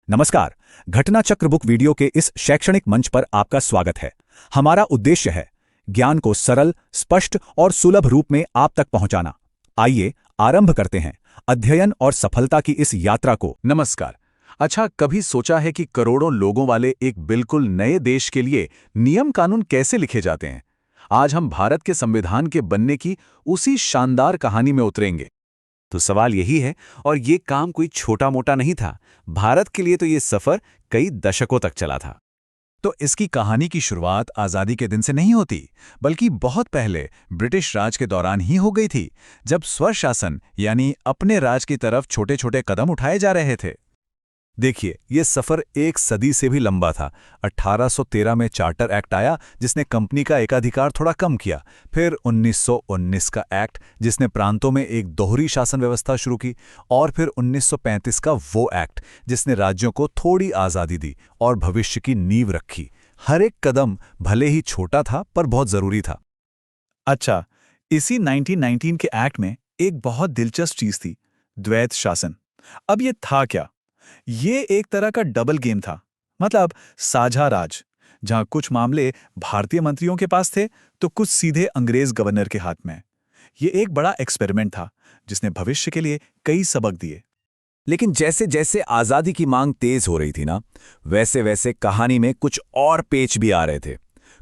नमस्कार। घटना चक्र बुक वीडियो के इस शैक्षणिक मंच पर आपका स्वागत है। हमारा उद्देश्य है ज्ञान को सरल, स्पष्ट और सुलभ रूप में आप तक पहुंचाना। आइए आरंभ करते हैं अध्ययन और सफलता की इस यात्रा को। नमस्कार। अच्छा, कभी सोचा है कि करोड़ों लोगों वाले एक बिल्कुल नए देश के लिए नियम कानून कैसे लिखे जाते हैं? आज हम भारत के संविधान के बनने की उसी शानदार कहानी में उतरेंगे। तो सवाल यही है, और ये काम कोई छोटा मोटा नहीं था। भारत के लिए तो ये सफर कई दशकों तक चला था। तो इसकी कहानी की शुरुआत आज़ादी के दिन से नहीं होती, बल्कि बहुत पहले ब्रिटिश राज के दौरान ही हो गई थी, जब स्वशासन यानी अपने राज की तरफ छोटे छोटे कदम उठाए जा रहे थे। देखिए, ये सफर एक सदी से भी लंबा था। 1813 में चार्टर एक्ट आया, जिसने कंपनी का एकाधिकार थोड़ा कम किया। फिर 1919 का एक्ट, जिसने प्रांतों में एक दोहरी शासन व्यवस्था शुरू की। और फिर 1935 का वो एक्ट, जिसने राज्यों को थोड़ी आज़ादी दी और भविष्य की नींव रखी। हर एक कदम भले ही छोटा था, पर बहुत जरूरी था। अच्छा, इसी 1919 के एक्ट में एक बहुत दिलचस्प चीज थी, द्वैत शासन। अब ये था क्या? ये एक तरह का डबल गेम था। मतलब साझा राज, जहां कुछ मामले भारतीय मंत्रियों के पास थे तो कुछ सीधे अंग्रेज गवर्नर के हाथ में। ये एक बड़ा एक्सपेरिमेंट था, जिसने भविष्य के लिए कई सबक दिए। लेकिन जैसे जैसे आजादी की मांग तेज हो रही थी ना, वैसे वैसे कहानी में कुछ और पेच भी आ रहे थे।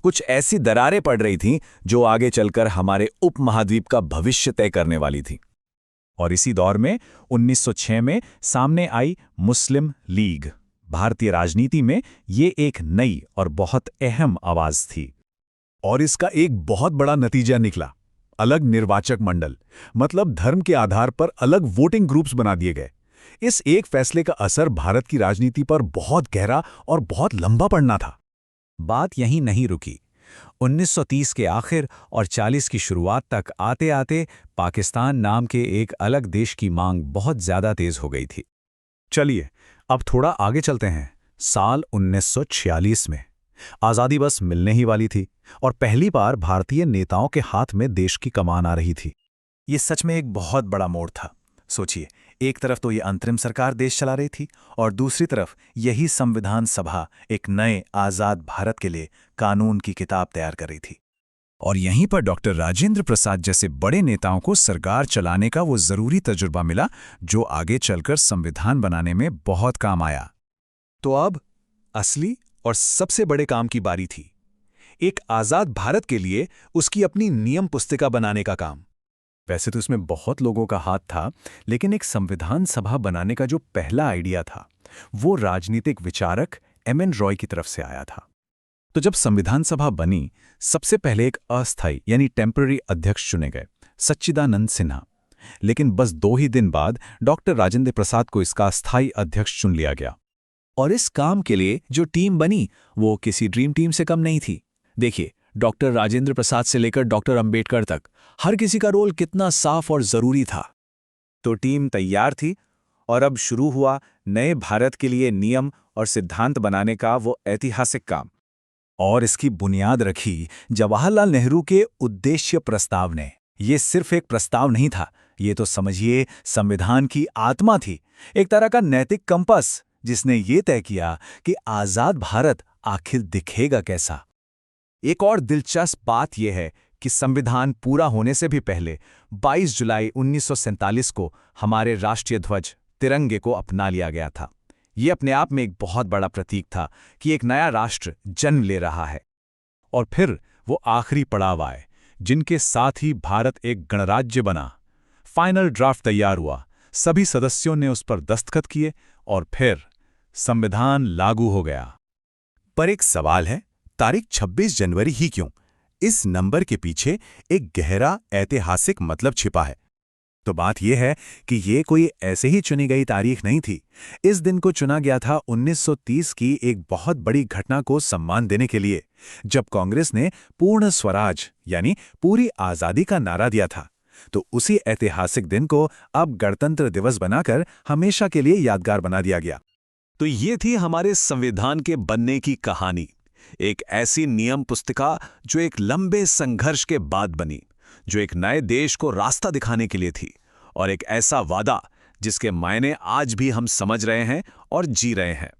कुछ ऐसी दरारें पड़ रही थीं जो आगे चलकर हमारे उपमहाद्वीप का भविष्य तय करने वाली थी। और इसी दौर में 1906 में सामने आई मुस्लिम लीग। भारतीय राजनीति में ये एक नई और बहुत अहम आवाज थी। और इसका एक बहुत बड़ा नतीजा निकला, अलग निर्वाचक मंडल। मतलब धर्म के आधार पर अलग वोटिंग ग्रुप्स बना दिए गए। इस एक फैसले का असर भारत की राजनीति पर बहुत गहरा और बहुत लंबा पड़ना था। बात यहीं नहीं रुकी। 1930 के आखिर और 40 की शुरुआत तक आते आते पाकिस्तान नाम के एक अलग देश की मांग बहुत ज्यादा तेज हो गई थी। चलिए अब थोड़ा आगे चलते हैं। साल 1946 में आज़ादी बस मिलने ही वाली थी और पहली बार भारतीय नेताओं के हाथ में देश की कमान आ रही थी। ये सच में एक बहुत बड़ा मोड़ था। सोचिए, एक तरफ तो ये अंतरिम सरकार देश चला रही थी और दूसरी तरफ यही संविधान सभा एक नए आज़ाद भारत के लिए कानून की किताब तैयार कर रही थी। और यहीं पर डॉक्टर राजेंद्र प्रसाद जैसे बड़े नेताओं को सरकार चलाने का वो ज़रूरी तजुर्बा मिला, जो आगे चलकर संविधान बनाने में बहुत काम आया। तो अब असली और सबसे बड़े काम की बारी थी, एक आज़ाद भारत के लिए उसकी अपनी नियम पुस्तिका बनाने का काम। वैसे तो इसमें बहुत लोगों का हाथ था, लेकिन एक संविधान सभा बनाने का जो पहला आइडिया था, वो राजनीतिक विचारक एम.एन. रॉय की तरफ से आया था। तो जब संविधान सभा बनी, सबसे पहले एक अस्थायी यानी टेम्पररी अध्यक्ष चुने गए, सच्चिदानंद सिन्हा। लेकिन बस 2 ही दिन बाद डॉक्टर राजेंद्र प्रसाद को इसका स्थायी अध्यक्ष चुन लिया गया। और इस काम के लिए जो टीम बनी, वो किसी ड्रीम टीम से कम नहीं थी। देखिए, डॉक्टर राजेंद्र प्रसाद से लेकर डॉक्टर अंबेडकर तक हर किसी का रोल कितना साफ और जरूरी था। तो टीम तैयार थी और अब शुरू हुआ नए भारत के लिए नियम और सिद्धांत बनाने का वो ऐतिहासिक काम। और इसकी बुनियाद रखी जवाहरलाल नेहरू के उद्देश्य प्रस्ताव ने। ये सिर्फ एक प्रस्ताव नहीं था, ये तो समझिए संविधान की आत्मा थी, एक तरह का नैतिक कंपास, जिसने ये तय किया कि आज़ाद भारत आखिर दिखेगा कैसा। एक और दिलचस्प बात यह है कि संविधान पूरा होने से भी पहले 22 जुलाई 1947 को हमारे राष्ट्रीय ध्वज तिरंगे को अपना लिया गया था। ये अपने आप में एक बहुत बड़ा प्रतीक था कि एक नया राष्ट्र जन्म ले रहा है। और फिर वो आखिरी पड़ाव आए, जिनके साथ ही भारत एक गणराज्य बना। फाइनल ड्राफ्ट तैयार हुआ, सभी सदस्यों ने उस पर दस्तखत किए और फिर संविधान लागू हो गया। पर एक सवाल है, तारीख 26 जनवरी ही क्यों? इस नंबर के पीछे एक गहरा ऐतिहासिक मतलब छिपा है। तो बात यह है कि ये कोई ऐसे ही चुनी गई तारीख नहीं थी। इस दिन को चुना गया था 1930 की एक बहुत बड़ी घटना को सम्मान देने के लिए, जब कांग्रेस ने पूर्ण स्वराज यानी पूरी आज़ादी का नारा दिया था। तो उसी ऐतिहासिक दिन को अब गणतंत्र दिवस बनाकर हमेशा के लिए यादगार बना दिया गया। तो ये थी हमारे संविधान के बनने की कहानी। एक ऐसी नियम पुस्तिका जो एक लंबे संघर्ष के बाद बनी, जो एक नए देश को रास्ता दिखाने के लिए थी, और एक ऐसा वादा जिसके मायने आज भी हम समझ रहे हैं और जी रहे हैं।